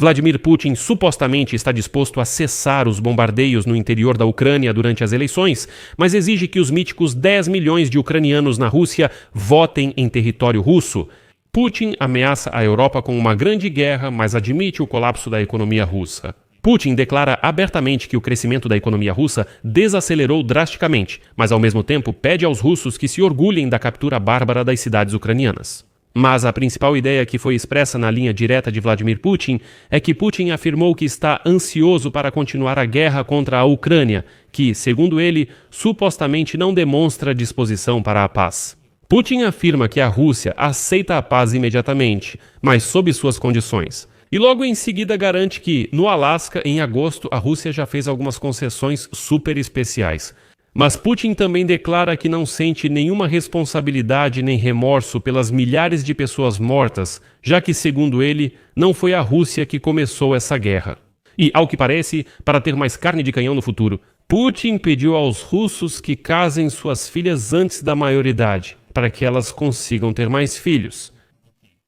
Vladimir Putin supostamente está disposto a cessar os bombardeios no interior da Ucrânia durante as eleições, mas exige que os míticos 10 milhões de ucranianos na Rússia votem em território russo. Putin ameaça a Europa com uma grande guerra, mas admite o colapso da economia russa. Putin declara abertamente que o crescimento da economia russa desacelerou drasticamente, mas ao mesmo tempo pede aos russos que se orgulhem da captura bárbara das cidades ucranianas. Mas a principal ideia que foi expressa na linha direta de Vladimir Putin é que Putin afirmou que está ansioso para continuar a guerra contra a Ucrânia, que, segundo ele, supostamente não demonstra disposição para a paz. Putin afirma que a Rússia aceita a paz imediatamente, mas sob suas condições. E logo em seguida garante que, no Alasca, em agosto, a Rússia já fez algumas concessões super especiais. Mas Putin também declara que não sente nenhuma responsabilidade nem remorso pelas milhares de pessoas mortas, já que, segundo ele, não foi a Rússia que começou essa guerra. E, ao que parece, para ter mais carne de canhão no futuro, Putin pediu aos russos que casem suas filhas antes da maioridade, para que elas consigam ter mais filhos.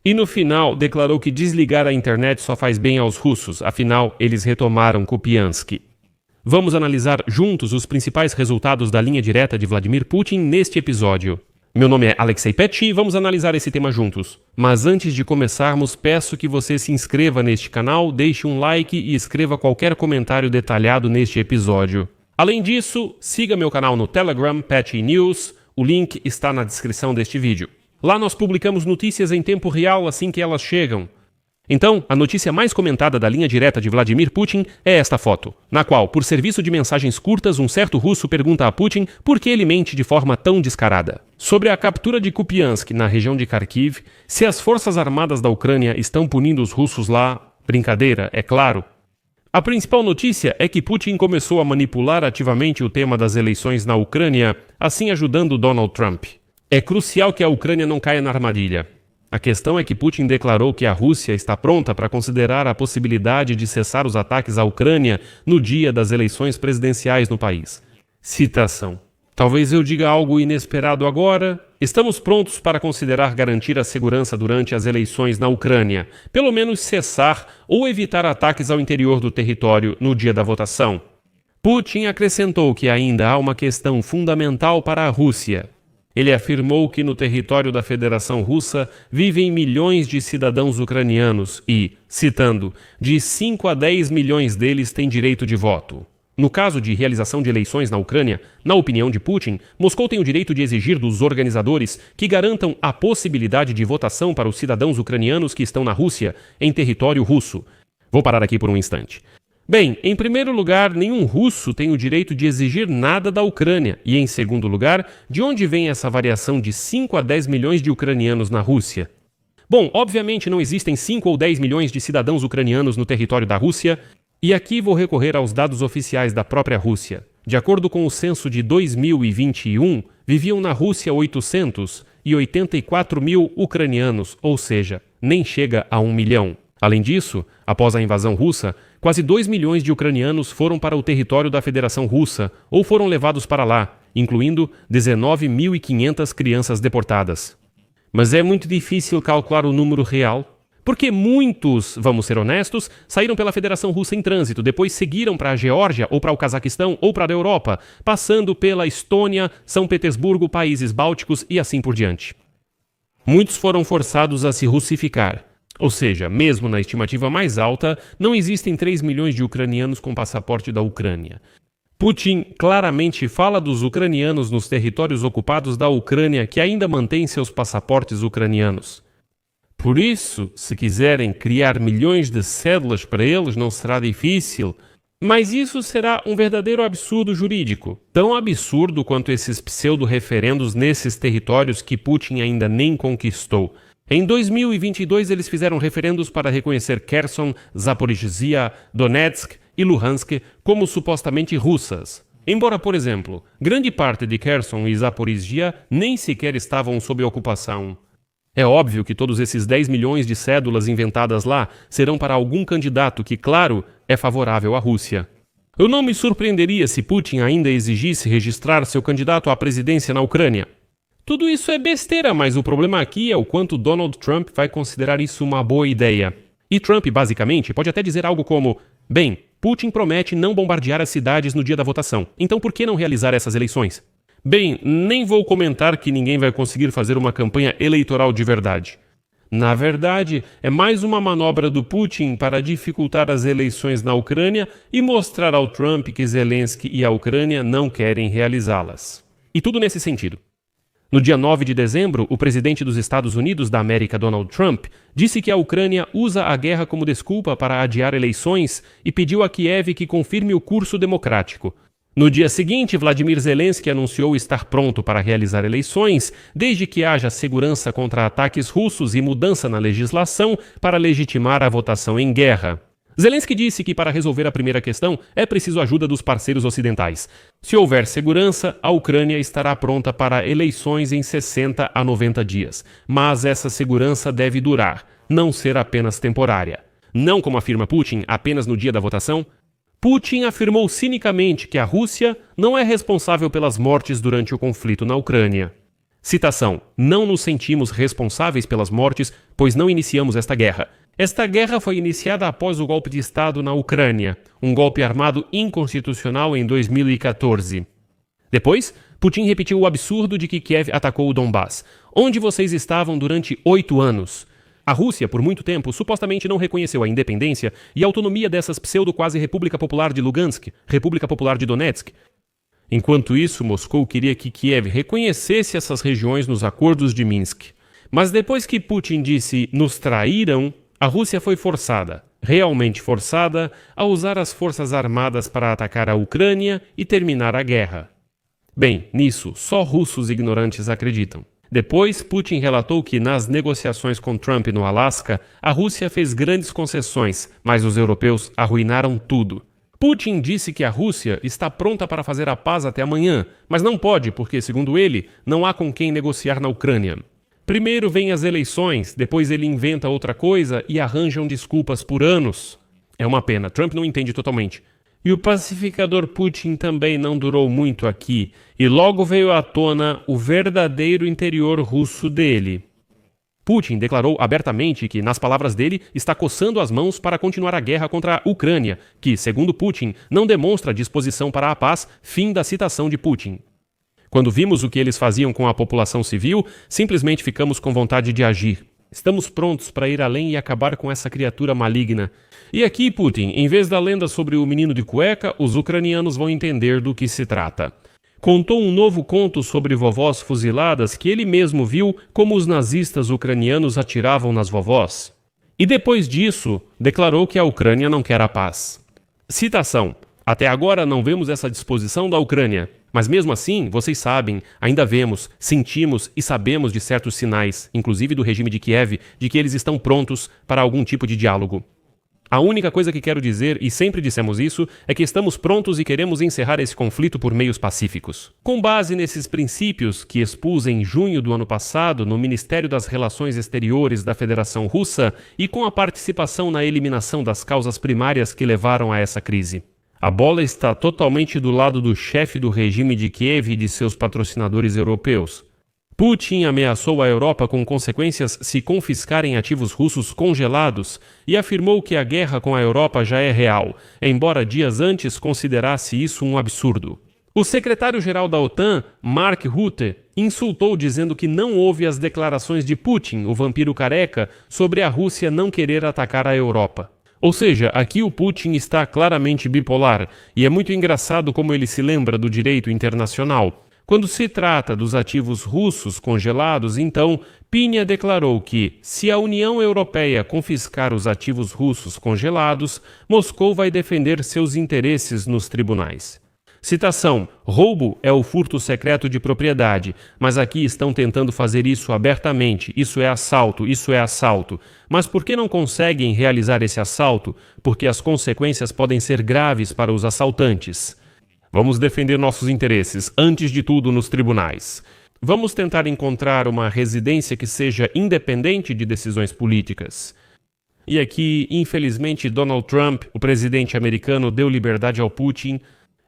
E no final declarou que desligar a internet só faz bem aos russos, afinal eles retomaram Kupiansk. Vamos analisar juntos os principais resultados da linha direta de Vladimir Putin neste episódio. Meu nome é Alexei Petty e vamos analisar esse tema juntos. Mas antes de começarmos, peço que você se inscreva neste canal, deixe um like e escreva qualquer comentário detalhado neste episódio. Além disso, siga meu canal no Telegram, Petty News, o link está na descrição deste vídeo. Lá nós publicamos notícias em tempo real assim que elas chegam. Então, a notícia mais comentada da linha direta de Vladimir Putin é esta foto, na qual, por serviço de mensagens curtas, um certo russo pergunta a Putin por que ele mente de forma tão descarada. Sobre a captura de Kupiansk, na região de Kharkiv, se as forças armadas da Ucrânia estão punindo os russos lá, brincadeira, é claro. A principal notícia é que Putin começou a manipular ativamente o tema das eleições na Ucrânia, assim ajudando Donald Trump. É crucial que a Ucrânia não caia na armadilha. A questão é que Putin declarou que a Rússia está pronta para considerar a possibilidade de cessar os ataques à Ucrânia no dia das eleições presidenciais no país. Citação. Talvez eu diga algo inesperado agora. Estamos prontos para considerar garantir a segurança durante as eleições na Ucrânia, pelo menos cessar ou evitar ataques ao interior do território no dia da votação. Putin acrescentou que ainda há uma questão fundamental para a Rússia. Ele afirmou que no território da Federação Russa vivem milhões de cidadãos ucranianos e, citando, de 5 a 10 milhões deles têm direito de voto. No caso de realização de eleições na Ucrânia, na opinião de Putin, Moscou tem o direito de exigir dos organizadores que garantam a possibilidade de votação para os cidadãos ucranianos que estão na Rússia, em território russo. Vou parar aqui por um instante. Bem, em primeiro lugar, nenhum russo tem o direito de exigir nada da Ucrânia. E em segundo lugar, de onde vem essa variação de 5 a 10 milhões de ucranianos na Rússia? Bom, obviamente não existem 5 ou 10 milhões de cidadãos ucranianos no território da Rússia, e aqui vou recorrer aos dados oficiais da própria Rússia. De acordo com o censo de 2021, viviam na Rússia 884 mil ucranianos, ou seja, nem chega a 1 milhão. Além disso, após a invasão russa, quase 2 milhões de ucranianos foram para o território da Federação Russa ou foram levados para lá, incluindo 19.500 crianças deportadas. Mas é muito difícil calcular o número real, porque muitos, vamos ser honestos, saíram pela Federação Russa em trânsito, depois seguiram para a Geórgia ou para o Cazaquistão ou para a Europa, passando pela Estônia, São Petersburgo, países bálticos e assim por diante. Muitos foram forçados a se russificar. Ou seja, mesmo na estimativa mais alta, não existem 3 milhões de ucranianos com passaporte da Ucrânia. Putin claramente fala dos ucranianos nos territórios ocupados da Ucrânia que ainda mantêm seus passaportes ucranianos. Por isso, se quiserem criar milhões de cédulas para eles, não será difícil. Mas isso será um verdadeiro absurdo jurídico. Tão absurdo quanto esses pseudo-referendos nesses territórios que Putin ainda nem conquistou. Em 2022, eles fizeram referendos para reconhecer Kherson, Zaporizhzhia, Donetsk e Luhansk como supostamente russas. Embora, por exemplo, grande parte de Kherson e Zaporizhzhia nem sequer estavam sob ocupação. É óbvio que todos esses 10 milhões de cédulas inventadas lá serão para algum candidato que, claro, é favorável à Rússia. Eu não me surpreenderia se Putin ainda exigisse registrar seu candidato à presidência na Ucrânia. Tudo isso é besteira, mas o problema aqui é o quanto Donald Trump vai considerar isso uma boa ideia. E Trump, basicamente, pode até dizer algo como: bem, Putin promete não bombardear as cidades no dia da votação, então por que não realizar essas eleições? Bem, nem vou comentar que ninguém vai conseguir fazer uma campanha eleitoral de verdade. Na verdade, é mais uma manobra do Putin para dificultar as eleições na Ucrânia e mostrar ao Trump que Zelensky e a Ucrânia não querem realizá-las. E tudo nesse sentido. No dia 9 de dezembro, o presidente dos Estados Unidos da América, Donald Trump, disse que a Ucrânia usa a guerra como desculpa para adiar eleições e pediu a Kiev que confirme o curso democrático. No dia seguinte, Vladimir Zelensky anunciou estar pronto para realizar eleições, desde que haja segurança contra ataques russos e mudança na legislação para legitimar a votação em guerra. Zelensky disse que para resolver a primeira questão é preciso a ajuda dos parceiros ocidentais. Se houver segurança, a Ucrânia estará pronta para eleições em 60 a 90 dias. Mas essa segurança deve durar, não ser apenas temporária. Não, como afirma Putin, apenas no dia da votação. Putin afirmou cinicamente que a Rússia não é responsável pelas mortes durante o conflito na Ucrânia. Citação: não nos sentimos responsáveis pelas mortes, pois não iniciamos esta guerra. Esta guerra foi iniciada após o golpe de Estado na Ucrânia, um golpe armado inconstitucional em 2014. Depois, Putin repetiu o absurdo de que Kiev atacou o Donbass, onde vocês estavam durante 8 anos. A Rússia, por muito tempo, supostamente não reconheceu a independência e a autonomia dessas pseudo-quase República Popular de Lugansk, República Popular de Donetsk. Enquanto isso, Moscou queria que Kiev reconhecesse essas regiões nos acordos de Minsk. Mas depois que Putin disse "nos traíram", a Rússia foi forçada, realmente forçada, a usar as forças armadas para atacar a Ucrânia e terminar a guerra. Bem, nisso, só russos ignorantes acreditam. Depois, Putin relatou que nas negociações com Trump no Alasca, a Rússia fez grandes concessões, mas os europeus arruinaram tudo. Putin disse que a Rússia está pronta para fazer a paz até amanhã, mas não pode porque, segundo ele, não há com quem negociar na Ucrânia. Primeiro vêm as eleições, depois ele inventa outra coisa e arranjam desculpas por anos. É uma pena, Trump não entende totalmente. E o pacificador Putin também não durou muito aqui, e logo veio à tona o verdadeiro interior russo dele. Putin declarou abertamente que, nas palavras dele, está coçando as mãos para continuar a guerra contra a Ucrânia, que, segundo Putin, não demonstra disposição para a paz, fim da citação de Putin. Quando vimos o que eles faziam com a população civil, simplesmente ficamos com vontade de agir. Estamos prontos para ir além e acabar com essa criatura maligna. E aqui, Putin, em vez da lenda sobre o menino de cueca, os ucranianos vão entender do que se trata. Contou um novo conto sobre vovós fuziladas que ele mesmo viu como os nazistas ucranianos atiravam nas vovós. E depois disso, declarou que a Ucrânia não quer a paz. Citação: até agora não vemos essa disposição da Ucrânia. Mas mesmo assim, vocês sabem, ainda vemos, sentimos e sabemos de certos sinais, inclusive do regime de Kiev, de que eles estão prontos para algum tipo de diálogo. A única coisa que quero dizer, e sempre dissemos isso, é que estamos prontos e queremos encerrar esse conflito por meios pacíficos. Com base nesses princípios que expus em junho do ano passado no Ministério das Relações Exteriores da Federação Russa e com a participação na eliminação das causas primárias que levaram a essa crise. A bola está totalmente do lado do chefe do regime de Kiev e de seus patrocinadores europeus. Putin ameaçou a Europa com consequências se confiscarem ativos russos congelados e afirmou que a guerra com a Europa já é real, embora dias antes considerasse isso um absurdo. O secretário-geral da OTAN, Mark Rutte, insultou dizendo que não houve as declarações de Putin, o vampiro careca, sobre a Rússia não querer atacar a Europa. Ou seja, aqui o Putin está claramente bipolar, e é muito engraçado como ele se lembra do direito internacional. Quando se trata dos ativos russos congelados, então, Pinha declarou que, se a União Europeia confiscar os ativos russos congelados, Moscou vai defender seus interesses nos tribunais. Citação: roubo é o furto secreto de propriedade, mas aqui estão tentando fazer isso abertamente, isso é assalto, isso é assalto. Mas por que não conseguem realizar esse assalto? Porque as consequências podem ser graves para os assaltantes. Vamos defender nossos interesses, antes de tudo, nos tribunais. Vamos tentar encontrar uma residência que seja independente de decisões políticas. E aqui, infelizmente, Donald Trump, o presidente americano, deu liberdade ao Putin.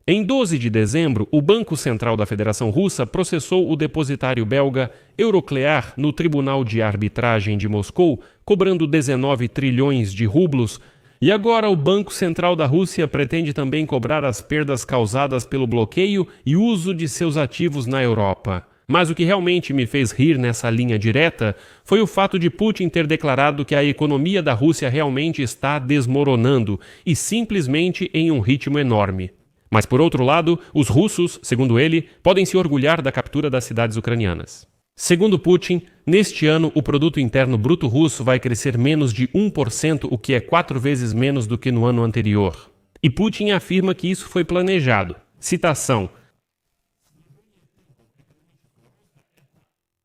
Em 12 de dezembro, o Banco Central da Federação Russa processou o depositário belga Euroclear no Tribunal de Arbitragem de Moscou cobrando 19 trilhões de rublos, e agora o Banco Central da Rússia pretende também cobrar as perdas causadas pelo bloqueio e uso de seus ativos na Europa. Mas o que realmente me fez rir nessa linha direta foi o fato de Putin ter declarado que a economia da Rússia realmente está desmoronando, e simplesmente em um ritmo enorme. Mas por outro lado, os russos, segundo ele, podem se orgulhar da captura das cidades ucranianas. Segundo Putin, neste ano o produto interno bruto russo vai crescer menos de 1%, o que é 4 vezes menos do que no ano anterior. E Putin afirma que isso foi planejado. Citação: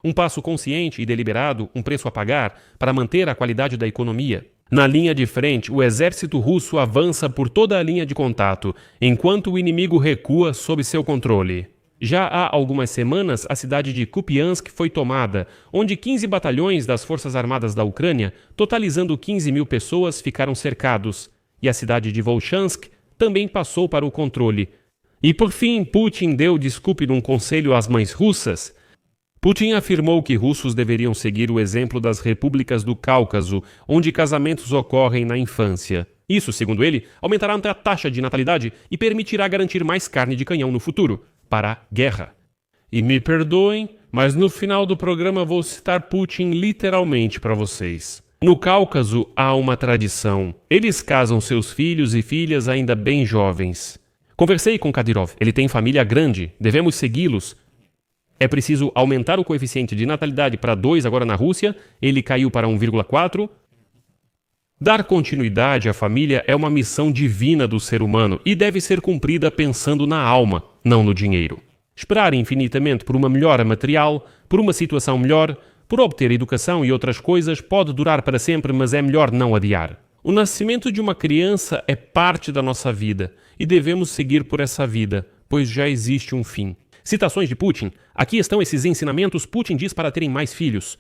um passo consciente e deliberado, um preço a pagar, para manter a qualidade da economia. Na linha de frente, o exército russo avança por toda a linha de contato, enquanto o inimigo recua sob seu controle. Já há algumas semanas, a cidade de Kupiansk foi tomada, onde 15 batalhões das Forças Armadas da Ucrânia, totalizando 15 mil pessoas, ficaram cercados. E a cidade de Volchansk também passou para o controle. E por fim, Putin deu desculpe num conselho às mães russas. Putin afirmou que russos deveriam seguir o exemplo das repúblicas do Cáucaso, onde casamentos ocorrem na infância. Isso, segundo ele, aumentará a taxa de natalidade e permitirá garantir mais carne de canhão no futuro, para a guerra. E me perdoem, mas no final do programa vou citar Putin literalmente para vocês. No Cáucaso há uma tradição. Eles casam seus filhos e filhas ainda bem jovens. Conversei com Kadyrov, ele tem família grande, devemos segui-los. É preciso aumentar o coeficiente de natalidade para 2 agora na Rússia, ele caiu para 1,4. Dar continuidade à família é uma missão divina do ser humano e deve ser cumprida pensando na alma, não no dinheiro. Esperar infinitamente por uma melhora material, por uma situação melhor, por obter educação e outras coisas pode durar para sempre, mas é melhor não adiar. O nascimento de uma criança é parte da nossa vida e devemos seguir por essa vida, pois já existe um fim. Citações de Putin. Aqui estão esses ensinamentos. Putin diz para terem mais filhos.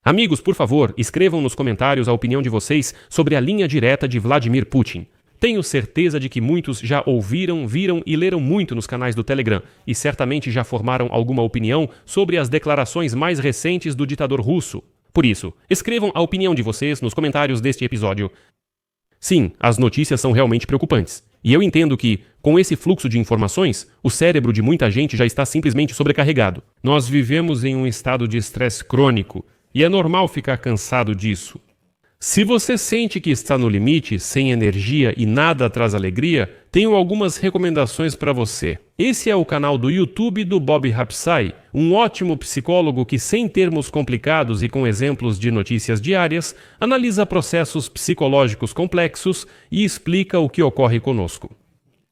Amigos, por favor, escrevam nos comentários a opinião de vocês sobre a linha direta de Vladimir Putin. Tenho certeza de que muitos já ouviram, viram e leram muito nos canais do Telegram e certamente já formaram alguma opinião sobre as declarações mais recentes do ditador russo. Por isso, escrevam a opinião de vocês nos comentários deste episódio. Sim, as notícias são realmente preocupantes. E eu entendo que, com esse fluxo de informações, o cérebro de muita gente já está simplesmente sobrecarregado. Nós vivemos em um estado de estresse crônico, e é normal ficar cansado disso. Se você sente que está no limite, sem energia e nada traz alegria, tenho algumas recomendações para você. Esse é o canal do YouTube do Bob Hapsai, um ótimo psicólogo que, sem termos complicados e com exemplos de notícias diárias, analisa processos psicológicos complexos e explica o que ocorre conosco.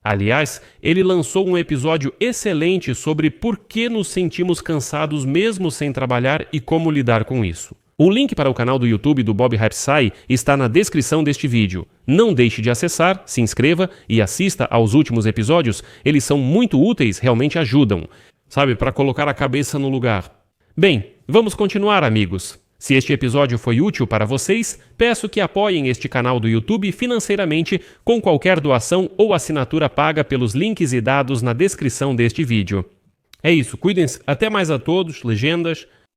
Aliás, ele lançou um episódio excelente sobre por que nos sentimos cansados mesmo sem trabalhar e como lidar com isso. O link para o canal do YouTube do Bob Hapsai está na descrição deste vídeo. Não deixe de acessar, se inscreva e assista aos últimos episódios, eles são muito úteis, realmente ajudam. Sabe, para colocar a cabeça no lugar. Bem, vamos continuar, amigos. Se este episódio foi útil para vocês, peço que apoiem este canal do YouTube financeiramente com qualquer doação ou assinatura paga pelos links e dados na descrição deste vídeo. É isso, cuidem-se, até mais a todos, legendas.